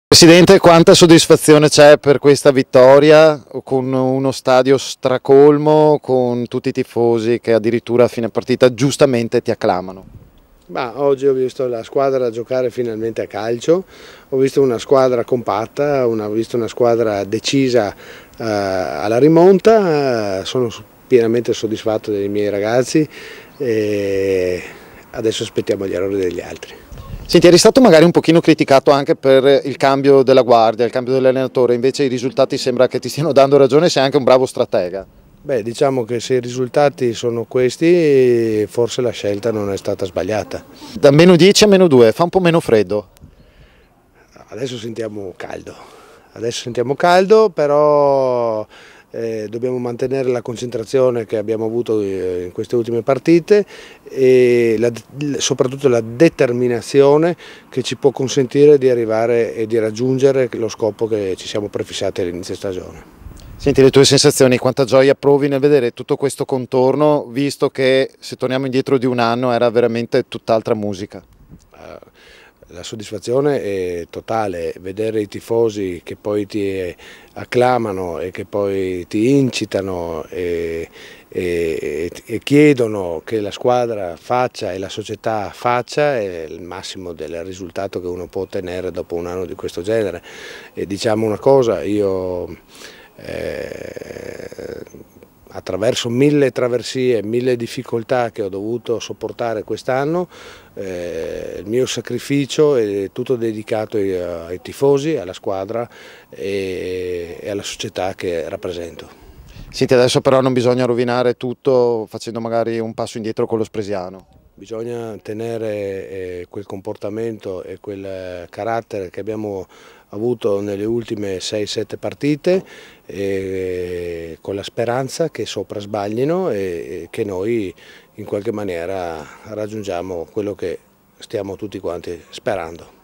Presidente, quanta soddisfazione c'è per questa vittoria con uno stadio stracolmo, con tutti i tifosi che addirittura a fine partita giustamente ti acclamano? Oggi ho visto la squadra giocare finalmente a calcio, ho visto una squadra compatta, ho visto una squadra decisa alla rimonta, sono pienamente soddisfatto dei miei ragazzi e adesso aspettiamo gli errori degli altri. Senti, eri stato magari un pochino criticato anche per il cambio della guardia, il cambio dell'allenatore, invece i risultati sembra che ti stiano dando ragione, sei anche un bravo stratega. Diciamo che se i risultati sono questi, forse la scelta non è stata sbagliata. Da meno 10 a meno 2, fa un po' meno freddo. Adesso sentiamo caldo, però dobbiamo mantenere la concentrazione che abbiamo avuto in queste ultime partite e soprattutto la determinazione che ci può consentire di arrivare e di raggiungere lo scopo che ci siamo prefissati all'inizio stagione. Senti, le tue sensazioni, quanta gioia provi nel vedere tutto questo contorno, visto che se torniamo indietro di un anno era veramente tutt'altra musica? La soddisfazione è totale, vedere i tifosi che poi ti acclamano e che poi ti incitano e chiedono che la squadra faccia e la società faccia è il massimo del risultato che uno può ottenere dopo un anno di questo genere. E diciamo una cosa, io attraverso 1000 traversie, 1000 difficoltà che ho dovuto sopportare quest'anno, il mio sacrificio è tutto dedicato ai tifosi, alla squadra e alla società che rappresento. Senti, adesso però non bisogna rovinare tutto facendo magari un passo indietro con lo Spresiano. Bisogna tenere quel comportamento e quel carattere che abbiamo avuto nelle ultime 6-7 partite con la speranza che sopra sbaglino e che noi in qualche maniera raggiungiamo quello che stiamo tutti quanti sperando.